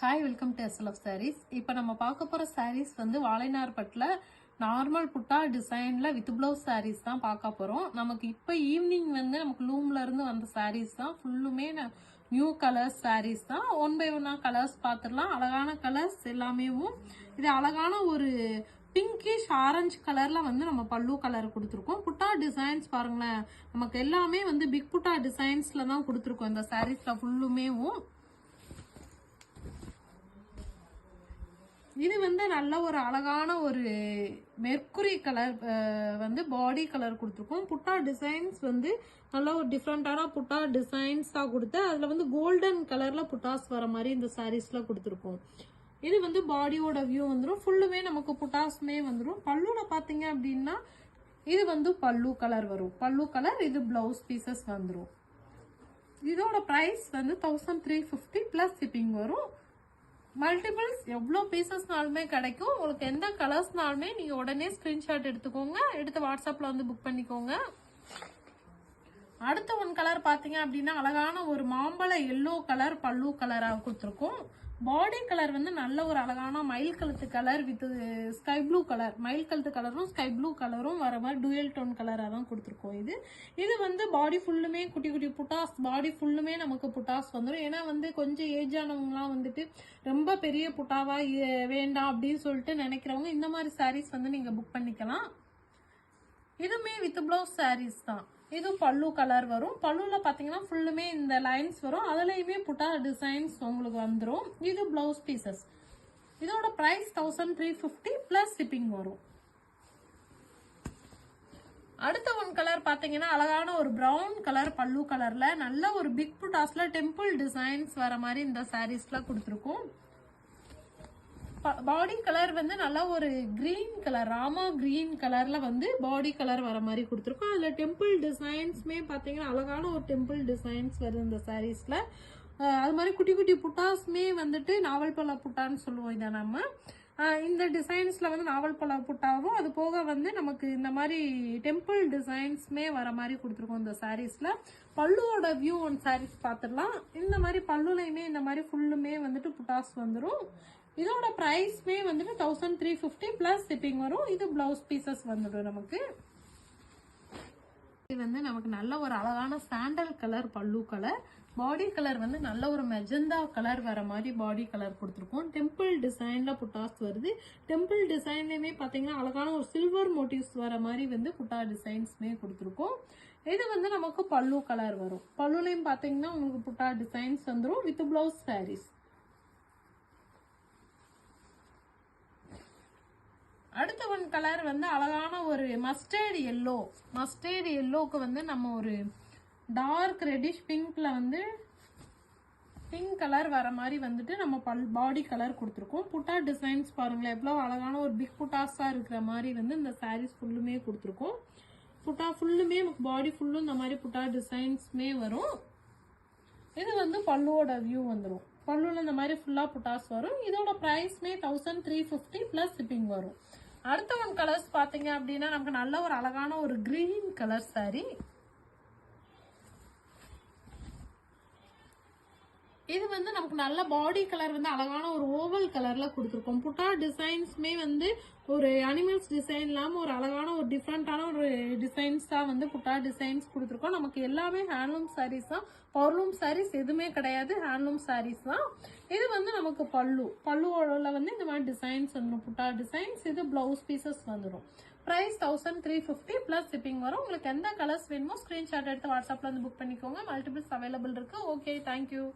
Hi, welcome to SLF sarees. இப்போ நம்ம பார்க்க போகிற சாரீஸ் வந்து வாழைநார் பட்டில் நார்மல் புட்டா டிசைனில் வித் ப்ளவுஸ் சாரீஸ் தான் பார்க்க போகிறோம். நமக்கு இப்போ ஈவினிங் வந்து நமக்கு லூம்ல இருந்து வந்த சாரீஸ் தான் ஃபுல்லுமே நியூ கலர்ஸ் சாரீஸ் தான். ஒன் பை ஒன்னாக கலர்ஸ் பார்த்துடலாம். அழகான கலர்ஸ் எல்லாமேவும் இது அழகான ஒரு பிங்கிஷ் ஆரஞ்சு கலர்ல வந்து நம்ம பல்லு கலர் கொடுத்துருக்கோம். புட்டா டிசைன்ஸ் பாருங்களேன், நமக்கு எல்லாமே வந்து பிக் புட்டா டிசைன்ஸ்ல தான் கொடுத்துருக்கோம். இந்த சாரீஸ்ல ஃபுல்லுமேவும் இது வந்து நல்ல ஒரு அழகான ஒரு மெர்க்குரி கலர் வந்து பாடி கலர் கொடுத்துருக்கோம். புட்டா டிசைன்ஸ் வந்து நல்ல ஒரு டிஃப்ரெண்டான புட்டா டிசைன்ஸாக கொடுத்து அதில் வந்து கோல்டன் கலரில் புட்டாஸ் வர மாதிரி இந்த சாரீஸில் கொடுத்துருக்கோம். இது வந்து பாடியோட வியூ வந்துடும். ஃபுல்லுமே நமக்கு புட்டாஸ்மே வந்துடும். பல்லுவில் பார்த்தீங்க அப்படின்னா இது வந்து பல்லு கலர் வரும். பல்லு கலர், இது பிளவுஸ் பீசஸ் வந்துடும். இதோட ப்ரைஸ் வந்து 1350 ப்ளஸ் ஷிப்பிங் வரும். மல்டிபிள்ஸ் எவ்வளோ பீசஸ்னாலுமே கிடைக்கும். உங்களுக்கு எந்த கலர்ஸ்னாலுமே நீங்கள் உடனே ஸ்க்ரீன்ஷாட் எடுத்துக்கோங்க, எடுத்து வாட்ஸ்அப்பில் வந்து புக் பண்ணிக்கோங்க. அடுத்த ஒன் கலர் பார்த்தீங்க அப்படின்னா அழகான ஒரு மாம்பழ எல்லோ கலர் பல்லு கலராக கொடுத்துருக்கோம். பாடி கலர் வந்து நல்ல ஒரு அழகான மயில் கழுத்து colour with sky blue colour, மயில் கழுத்து கலரும் ஸ்கை ப்ளூ கலரும் வர மாதிரி டூயல் டோன் கலராக தான் கொடுத்துருக்கோம். இது வந்து பாடி ஃபுல்லுமே குட்டி குட்டி புட்டாஸ், பாடி ஃபுல்லுமே நமக்கு புட்டாஸ் வந்துடும். ஏன்னா வந்து கொஞ்சம் ஏஜ் ஆனவங்களாம் வந்துட்டு ரொம்ப பெரிய புட்டாவா வேண்டாம் அப்படின்னு சொல்லிட்டு நினைக்கிறவங்க இந்த மாதிரி சாரீஸ் வந்து நீங்கள் புக் பண்ணிக்கலாம். இதுவுமே வித் ப்ளவுஸ் சாரீஸ் தான். இது பல்லு கலர் வரும். பல்லுல பாத்தீங்கன்னா ஃபுல்லுமே இந்த லைன்ஸ் வரும். அதுலயுமே புட்டா டிசைன்ஸ் உங்களுக்கு வந்துடும். இது பிளவுஸ் பீசஸ். இதோட பிரைஸ் 1350 பிளஸ் ஷிப்பிங் வரும். அடுத்த ஒன் கலர் பாத்தீங்கன்னா அழகான ஒரு பிரவுன் கலர் பல்லு கலர்ல நல்ல ஒரு பிக் புட்டாஸ்ல டெம்பிள் டிசைன்ஸ் வர மாதிரி இந்த சாரீஸ்ல கொடுத்துருக்கோம். பாடி கலர் வந்து நல்லா ஒரு கிரீன் கலர், ராமா கிரீன் கலர்ல வந்து பாடி கலர் வர மாதிரி கொடுத்துருக்கோம். அதுல டெம்பிள் டிசைன்ஸ்மே பாத்தீங்கன்னா அழகான ஒரு டெம்பிள் டிசைன்ஸ் வருது இந்த சாரீஸ்ல. அது மாதிரி குட்டி குட்டி புட்டாஸ்மே வந்துட்டு நாவல் பழ புட்டான்னு சொல்லுவோம். இதை நம்ம இந்த டிசைன்ஸ்ல வந்து நாவல் பழ புட்டாவும் அது போக வந்து நமக்கு இந்த மாதிரி டெம்பிள் டிசைன்ஸ்மே வர மாதிரி கொடுத்துருக்கோம் இந்த சாரீஸ்ல. பல்லுவோட வியூ ஒன் சாரீஸ் பார்த்துடலாம். இந்த மாதிரி பல்லுலையுமே இந்த மாதிரி ஃபுல்லுமே வந்துட்டு புட்டாஸ் வந்துடும். இதோட பிரைஸ்மே வந்துட்டு 1350 பிளஸ் ஷிப்பிங் வரும். இது பிளவுஸ் பீசஸ் வந்துடும் நமக்கு. இது வந்து நமக்கு நல்ல ஒரு அழகான சாண்டல் கலர் பல்லு கலர், பாடி கலர் வந்து நல்ல ஒரு மெஜந்தா கலர் வர மாதிரி பாடி கலர் கொடுத்துருக்கோம். டெம்பிள் டிசைன்ல புட்டாஸ் வருது. டெம்பிள் டிசைன்லயுமே பாத்தீங்கன்னா அழகான ஒரு சில்வர் மோட்டிவ்ஸ் வர மாதிரி வந்து புட்டா டிசைன்ஸ்மே கொடுத்துருக்கோம். இது வந்து நமக்கு பல்லு கலர் வரும். பல்லுலையும் பாத்தீங்கன்னா உங்களுக்கு புட்டா டிசைன்ஸ் வந்துடும் வித் பிளவுஸ் சாரீஸ். அடுத்த ஒன் கலர் வந்து அழகான ஒரு மஸ்டர்ட் எல்லோ. மஸ்டர்ட் எல்லோக்கு வந்து நம்ம ஒரு டார்க் ரெட்டிஷ் பிங்க்ல வந்து பிங்க் கலர் வர மாதிரி வந்துட்டு நம்ம பாடி கலர் கொடுத்துருக்கோம். புட்டா டிசைன்ஸ் பாருங்களேன், எவ்வளோ அழகான ஒரு பிக் புட்டாஸா இருக்கிற மாதிரி வந்து இந்த சாரீஸ் ஃபுல்லுமே கொடுத்துருக்கோம். புட்டா ஃபுல்லுமே பாடி ஃபுல்லும் இந்த மாதிரி புட்டா டிசைன்ஸ்மே வரும். இது வந்து பல்லுவோட வியூ வந்துடும். பல்லுல இந்த மாதிரி ஃபுல்லா புட்டாஸ் வரும். இதோட பிரைஸ்மே 1350 பிளஸ் ஷிப்பிங் வரும். அடுத்த ஒன் கலர்ஸ் பாத்தீங்க அப்படின்னா நமக்கு நல்ல ஒரு அழகான ஒரு கிரீன் கலர் சாரி. இது வந்து நமக்கு நல்ல பாடி கலர் வந்து அழகான ஒரு ஓவல் கலர்ல கொடுத்துருக்கோம். புட்டா டிசைன்ஸ்மே வந்து ஒரு அனிமல்ஸ் டிசைன் இல்லாம ஒரு அழகான ஒரு டிஃப்ரெண்டான ஒரு டிசைன்ஸ் தான் வந்து புட்டா டிசைன்ஸ் கொடுத்துருக்கோம். நமக்கு எல்லாமே ஹேண்ட்லூம் சாரீஸ் தான். பவர்லூம் சாரீஸ் எதுவுமே கிடையாது, ஹேண்ட்லூம் சாரீஸ் தான். இது வந்து நமக்கு பல்லுவோட வந்து இந்த மாதிரி டிசைன்ஸ் வந்துடும், புட்டா டிசைன்ஸ். இது பிளவுஸ் பீசஸ் வந்துடும். பிரைஸ் 1350 பிளஸ் ஷிப்பிங் வரும். உங்களுக்கு எந்த கலர்ஸ் வேணுமோ ஸ்கிரீன்ஷாட் எடுத்து வாட்ஸ்அப்ல வந்து புக் பண்ணிக்கோங்க. மல்டிபிள்ஸ் அவைலபிள் இருக்கு. Okay, thank you.